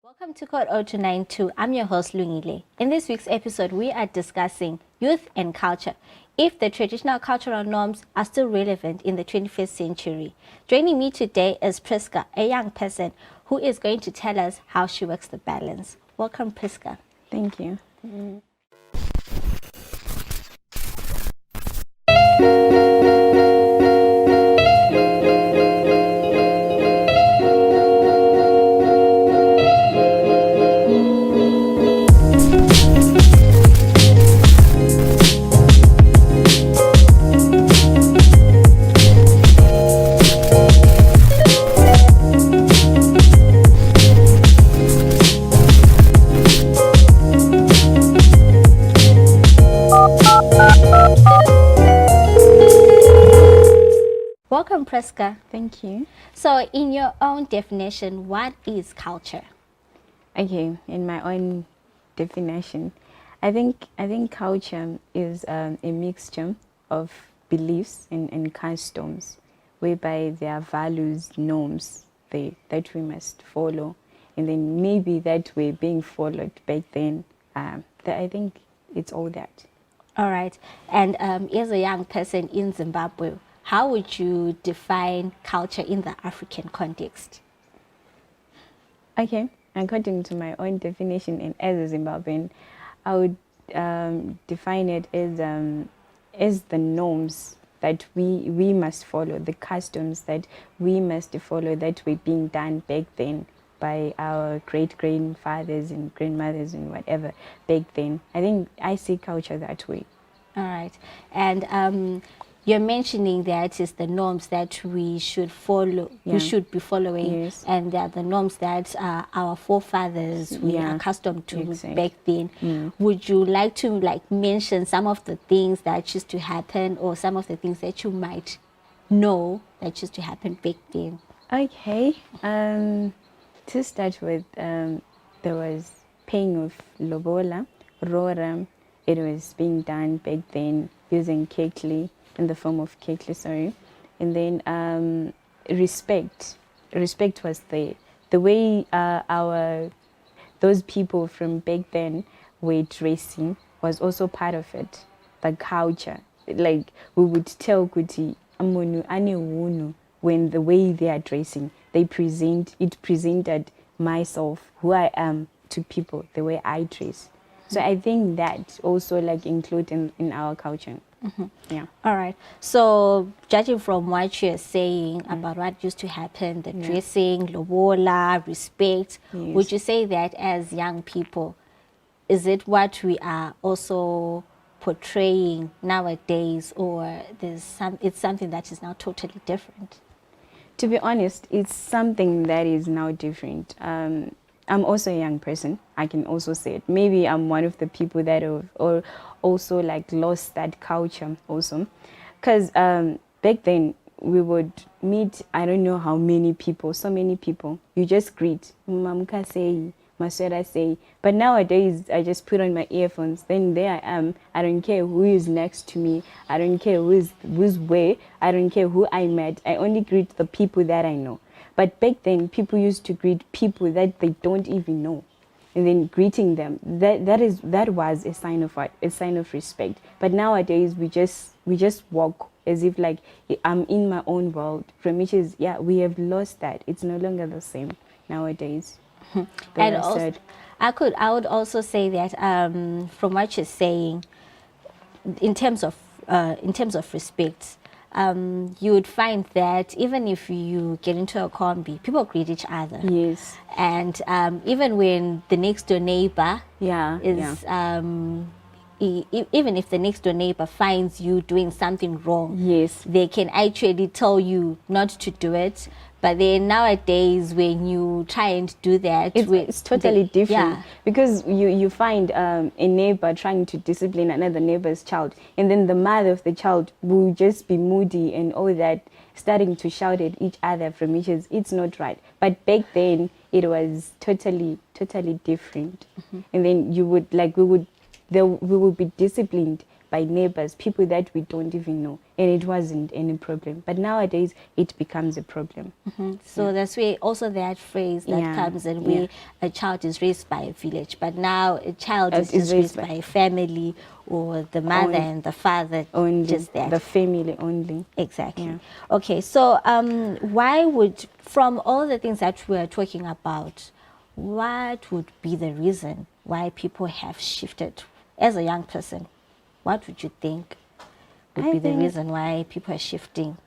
Welcome to Code 0292. I'm your host, Lungile. In this week's episode, we are discussing youth and culture, if the traditional cultural norms are still relevant in the 21st century. Joining me today is Priska, a young person who is going to tell us how she works the balance. Welcome, Priska. Thank you. Welcome, Priska. Thank you. So, in your own definition, what is culture? Okay, in my own definition, I think culture is a mixture of beliefs and customs, whereby there are values, norms that we must follow, and then maybe that were being followed back then. I think it's all that. All right. And as a young person in Zimbabwe, how would you define culture in the African context? Okay, according to my own definition and as a Zimbabwean, I would define it as the norms that we must follow, the customs that we must follow that were being done back then by our great-grandfathers and grandmothers and whatever back then. I think I see culture that way. All right. And you're mentioning that it's the norms that we should follow, we should be following, Yes. and they are the norms that our forefathers were accustomed to back then. Would you like to mention some of the things that used to happen, or some of the things that you might know that used to happen back then? Okay. To start with, there was paying of lobola, rora. It was being done back then using kekli, in the form of kekli, sorry. And then respect. Respect was the way those people from back then were dressing was also part of it. The culture. Like we would tell Kuti Amonu Ane Wunu, when the way they are dressing, it presented myself, who I am, to people, the way I dress. So I think that also included in our culture. Yeah. All right. So, judging from what you're saying about what used to happen, the dressing, lobola, respect, would you say that as young people, is it what we are also portraying nowadays, or it's something that is now totally different? To be honest, it's something that is now different. I'm also a young person. I can also say it. Maybe I'm one of the people that have also lost that culture also. Because back then we would meet, I don't know how many people, so many people. You just greet. Mamka say, Maswera say. But nowadays I just put on my earphones. Then there I am. I don't care who is next to me. I don't care who's where. I don't care who I met. I only greet the people that I know. But back then, people used to greet people that they don't even know, and then greeting them. That was a sign of what? A sign of respect. But nowadays, we just walk as if I'm in my own world. From which is we have lost that. It's no longer the same nowadays. And also, I would also say that from what you're saying, in terms of respect. You would find that even if you get into a combi, people greet each other. Yes. And even when the next door neighbor is, even if the next door neighbor finds you doing something wrong, yes, they can actually tell you not to do it. But then nowadays, when you try and do that, it's totally different. Yeah. Because you find a neighbor trying to discipline another neighbor's child, and then the mother of the child will just be moody and all that, starting to shout at each other, from which is it's not right. But back then it was totally different. And then we would be disciplined by neighbors, people that we don't even know, and it wasn't any problem. But nowadays, it becomes a problem. So that's where also that phrase that comes in, where a child is raised by a village, but now a child is just raised by a family, or the mother and the father, only just that. the family only. Exactly. Okay, so why would, from all the things that we are talking about, what would be the reason why people have shifted? As a young person, what would you think would be the reason why people are shifting?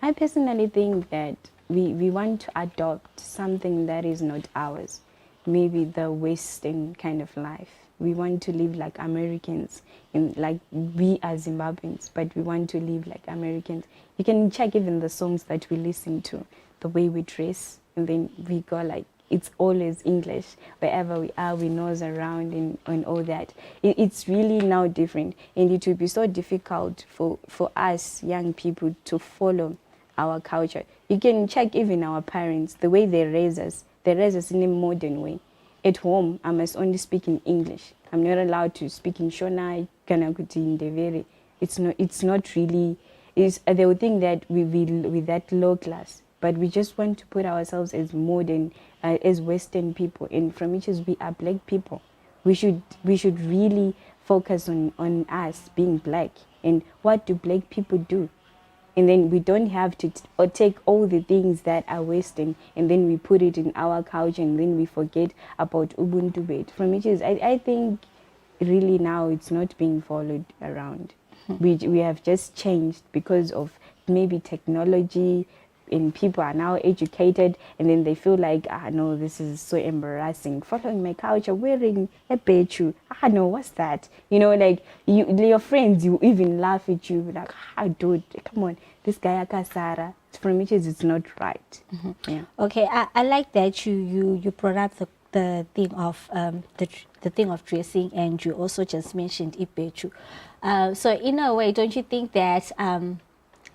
I personally think that we want to adopt something that is not ours, maybe the Western kind of life. We want to live like Americans, like we are Zimbabweans, but we want to live like Americans. You can check even the songs that we listen to, the way we dress, and then we go like, it's always English. Wherever we are, we nose around and all that. It's really now different, and it will be so difficult for us young people to follow our culture. You can check even our parents, the way they raise us in a modern way. At home, I must only speak in English. I'm not allowed to speak in Shona, Kanakuti, Ndebele. It's not really, they would think that we're that low class, but we just want to put ourselves as modern, as Western people, and from which is we are black people. We should really focus on us being black, and what do black people do? And then we don't have to take all the things that are Western and then we put it in our culture, and then we forget about Ubuntu bit. From which is, I think really now it's not being followed around. We have just changed because of maybe technology, and people are now educated, and then they feel like, no, this is so embarrassing. Following my culture, wearing a pechu, no, what's that? You know, like your friends, you even laugh at you, like, dude, come on, this guy Akasara. From which is, it's not right. Yeah. Okay, I like that you brought up the thing of the thing of dressing, and you also just mentioned ipechu. So in a way, don't you think that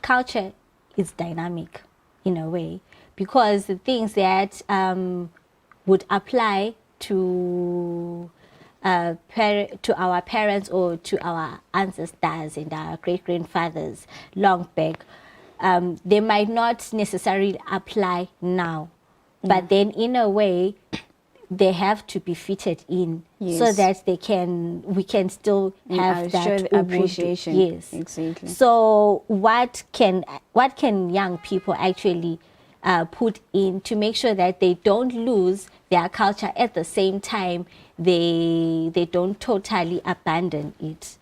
culture is dynamic? In a way, because the things that would apply to our parents or to our ancestors and our great-grandfathers long back, they might not necessarily apply now, but then in a way they have to be fitted in, so that we can still have that show the appreciation. Yes, exactly. So what can young people actually put in to make sure that they don't lose their culture, at the same time they don't totally abandon it?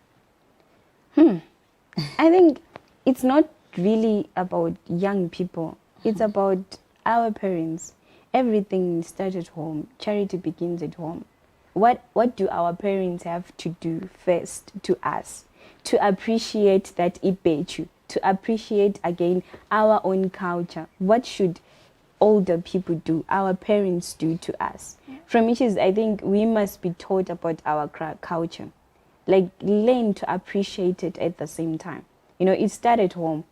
I think it's not really about young people. It's about our parents. Everything starts at home. Charity begins at home. What do our parents have to do first to us? To appreciate that ipechu, to appreciate again our own culture. What should older people do, our parents do to us? From which is, I think we must be taught about our culture. Like, learn to appreciate it at the same time. You know, it started at home.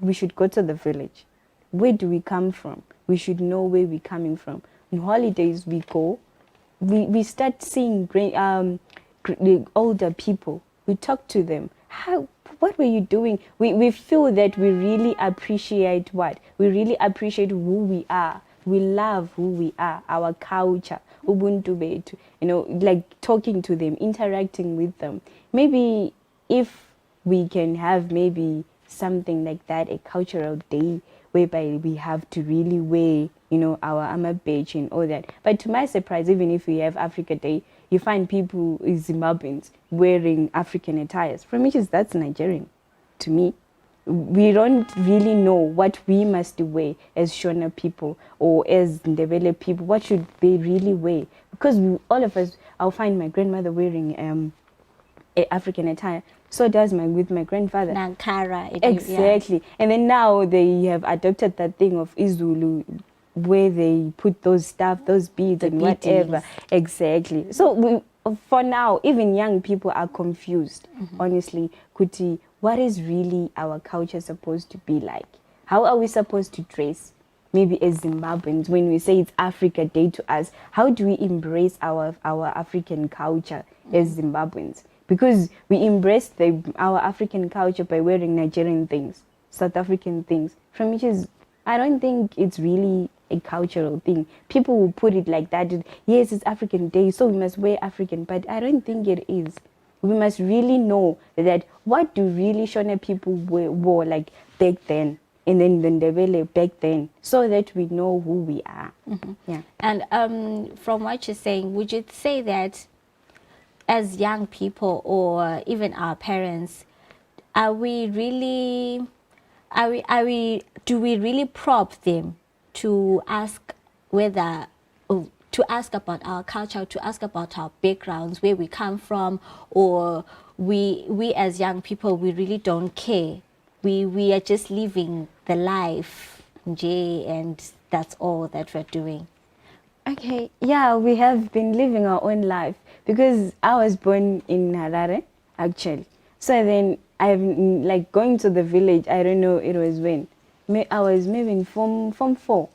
We should go to the village. Where do we come from? We should know where we're coming from. On holidays, we go. We start seeing the older people. We talk to them. What were you doing? We feel that we really appreciate what? We really appreciate who we are. We love who we are, our culture, Ubuntu betu. You know, like talking to them, interacting with them. Maybe if we can have maybe something like that, a cultural day, whereby we have to really wear, you know, our armor badge and all that. But to my surprise, even if we have Africa Day, you find people, Zimbabweans, wearing African attires. From which is, that's Nigerian to me. We don't really know what we must wear as Shona people or as Ndebele people. What should they really wear? Because all of us, I'll find my grandmother wearing African attire. So does with my grandfather. Nankara. Exactly. Yeah. And then now they have adopted that thing of Izulu, where they put those stuff, those beads and whatever. Exactly. So for now, even young people are confused. Honestly, Kuti, what is really our culture supposed to be like? How are we supposed to dress? Maybe as Zimbabweans, when we say it's Africa Day to us, how do we embrace our African culture as Zimbabweans? because we embrace our African culture by wearing Nigerian things, South African things, from which is, I don't think it's really a cultural thing. People will put it like that. Yes, it's African Day, so we must wear African, but I don't think it is. We must really know that what do really Shona people wore like back then, and then the Ndebele back then, so that we know who we are. Yeah. And from what you're saying, would you say that as young people or even our parents, are we really, do we really prompt them to ask whether, to ask about our culture, to ask about our backgrounds, where we come from, or we as young people, we really don't care? We are just living the life, and that's all that we're doing. Okay, yeah, we have been living our own life because I was born in Harare, actually. So then I'm like going to the village. I don't know, it was when I was maybe in form 4,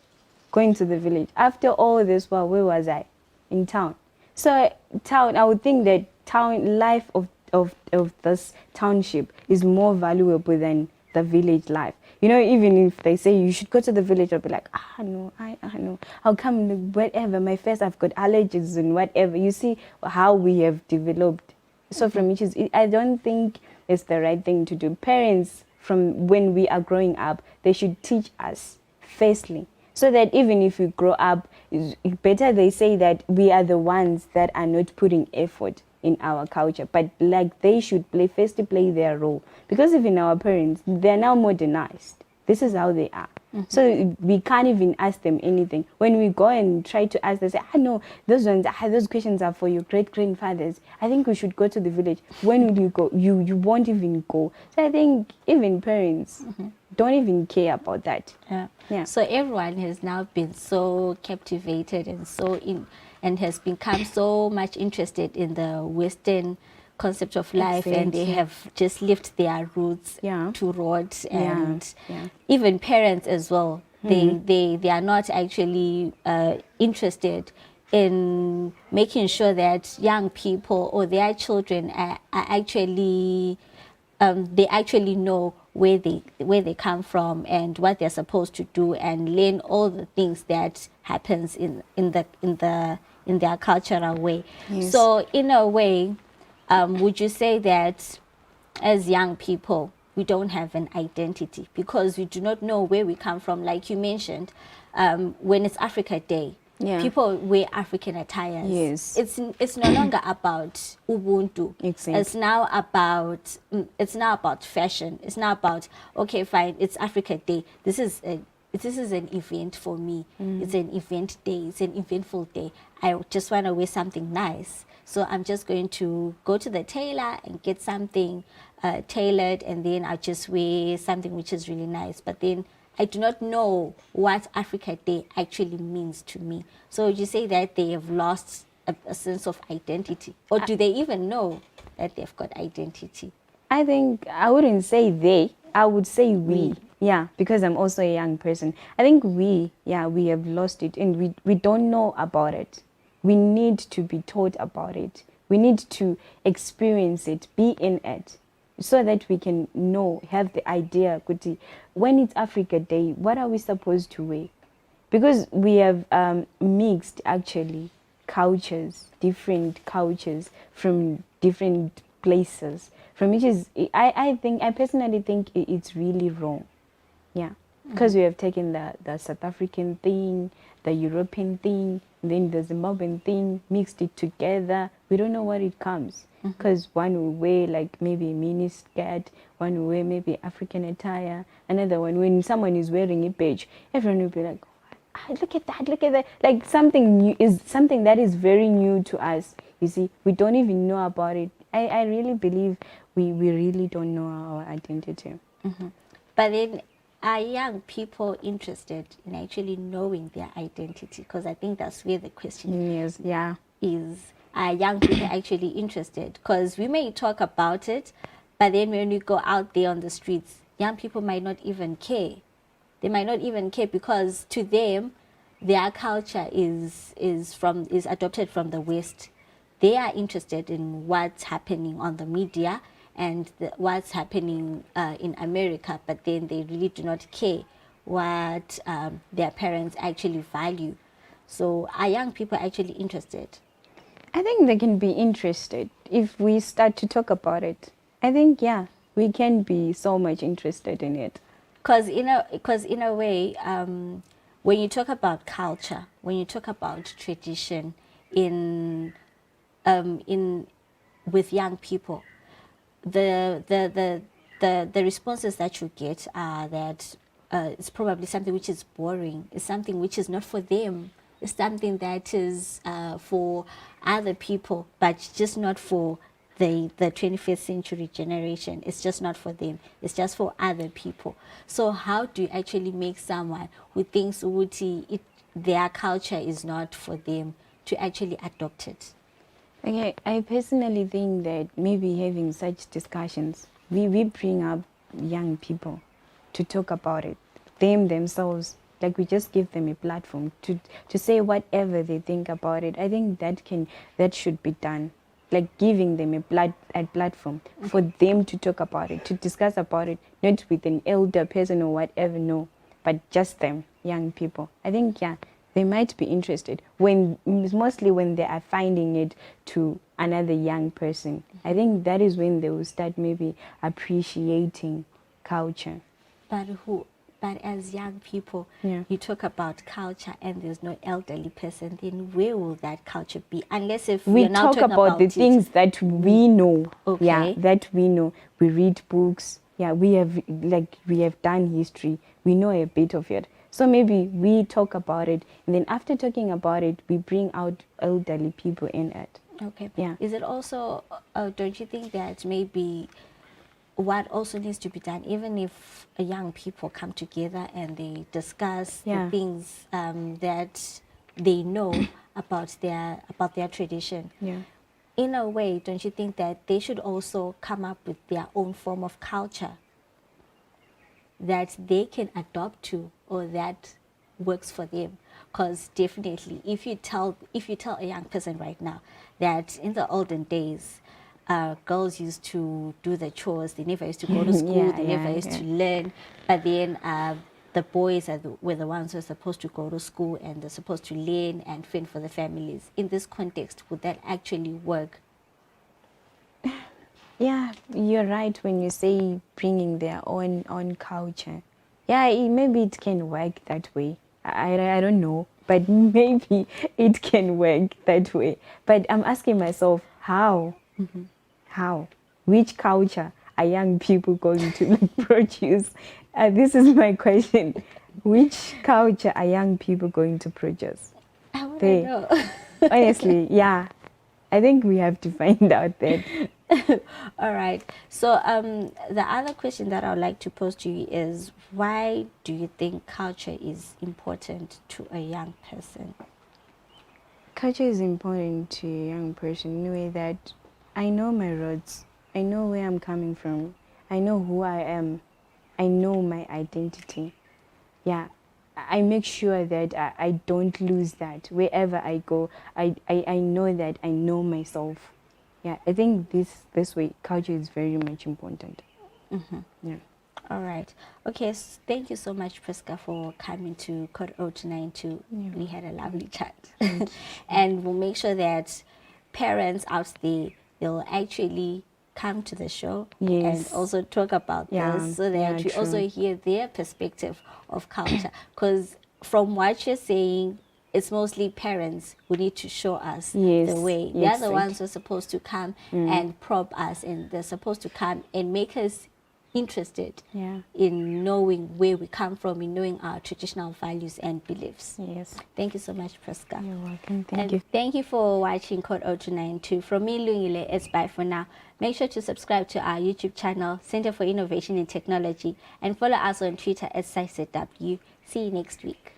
going to the village. After all this, well, where was I? In town. So town, I would think that town life of this township is more valuable than the village life. You know, even if they say you should go to the village, I'll be like, no, no. I'll come whatever. My face, I've got allergies and whatever. You see how we have developed. So from which is, I don't think it's the right thing to do. Parents, from when we are growing up, they should teach us firstly, so that even if we grow up, it's better they say that we are the ones that are not putting effort in our culture, but like they should play their role, because even our parents, they're now modernized. This is how they are. So we can't even ask them anything. When we go and try to ask, they say, no, those questions are for your great grandfathers. I think we should go to the village. When will you go? You won't even go. So I think even parents don't even care about that. Yeah. So everyone has now been so captivated and and has become so much interested in the Western concept of life, and they have just left their roots to rot, and even parents as well. They are not actually interested in making sure that young people or their children are actually they actually know where they come from and what they're supposed to do, and learn all the things that happens in their cultural way. Yes. So in a way, would you say that as young people we don't have an identity because we do not know where we come from? Like you mentioned, when it's Africa Day, people wear African attires. Yes. It's no longer about Ubuntu. Exactly. It's now about fashion. It's now about, okay, fine, it's Africa Day. This is an event for me. It's an event day. It's an eventful day. I just want to wear something nice. So I'm just going to go to the tailor and get something tailored, and then I'll just wear something which is really nice. But then I do not know what Africa Day actually means to me. So would you say that they have lost a sense of identity? Or do they even know that they've got identity? I think I wouldn't say they, I would say we. Yeah, because I'm also a young person. I think we have lost it, and we don't know about it. We need to be taught about it. We need to experience it, be in it, so that we can know, have the idea, when it's Africa Day, what are we supposed to wear? Because we have mixed, actually, different cultures from different places, from which is, I personally think it's really wrong. Yeah, because we have taken the South African thing, the European thing, then the Zimbabwean thing, mixed it together. We don't know what it comes. Because one will wear like maybe a mini skirt, one will wear maybe African attire, another one, when someone is wearing a badge, everyone will be like, look at that. Like something new is something that is very new to us. You see, we don't even know about it. I really believe we really don't know our identity. But then, are young people interested in actually knowing their identity? Because I think that's where the question is. Are young people actually interested? Because we may talk about it, but then when we go out there on the streets, young people might not even care. They might not even care because to them, their culture is adopted from the West. they are interested in what's happening on the media and what's happening in America, but then they really do not care what their parents actually value. So are young people actually interested? I think they can be interested if we start to talk about it. I think, yeah, we can be so much interested in it. Because in a way, when you talk about culture, when you talk about tradition in with young people, the responses that you get are that it's probably something which is boring. It's something which is not for them. It's something that is for other people, but just not for the 21st century generation. It's just not for them. It's just for other people. So how do you actually make someone who thinks their culture is not for them to actually adopt it? Okay, I personally think that maybe having such discussions, we bring up young people to talk about it, them themselves, like we just give them a platform to say whatever they think about it. I think that should be done, like giving them a platform for them to talk about it, to discuss about it, not with an elder person or whatever, no, but just them, young people. I think, yeah, they might be interested mostly when they are finding it to another young person. I think that is when they will start maybe appreciating culture. But as young people, Yeah. you talk about culture and there's no elderly person, then where will that culture be? Unless if We you're now talk talking about the it. things that we know. Okay. Yeah, that we know. We read books. Yeah, we have done history. We know a bit of it. So maybe we talk about it, and then after talking about it, we bring out elderly people in it. Okay. Yeah. Is it also, don't you think that maybe what also needs to be done, even if young people come together and they discuss the things that they know about their tradition, Yeah. in a way, don't you think that they should also come up with their own form of culture that they can adopt to, or that works for them? Because definitely, if you tell a young person right now that in the olden days, girls used to do the chores, they never used to go to school, they never used to learn, but then the boys were the ones who are supposed to go to school and they're supposed to learn and fend for the families. In this context, would that actually work? Yeah, you're right when you say bringing their own culture. Yeah, maybe it can work that way. I don't know, but maybe it can work that way. But I'm asking myself, how? How? Which culture are young people going to produce? This is my question. Which culture are young people going to produce? I wouldn't know. Honestly, yeah. I think we have to find out that. All right. So the other question that I would like to pose to you is, why do you think culture is important to a young person? Culture is important to a young person in a way that I know my roots. I know where I'm coming from. I know who I am. I know my identity. Yeah. I make sure that I don't lose that. Wherever I go, I know that I know myself. Yeah, I think this way, culture is very much important. Yeah. All right. Okay. Thank you so much, Priska, for coming to Code 029. We had a lovely chat. And we'll make sure that parents out there, they'll actually come to the show and also talk about this, so that we also hear their perspective of culture. Because from what you're saying, it's mostly parents who need to show us the way. They're the ones who are supposed to come and probe us, and they're supposed to come and make us interested in knowing where we come from, in knowing our traditional values and beliefs. Yes. Thank you so much, Priska. You're welcome. Thank you. Thank you for watching Code 029. From me, Lungile, it's bye for now. Make sure to subscribe to our YouTube channel, Center for Innovation in Technology, and follow us on Twitter at SciSetW. See you next week.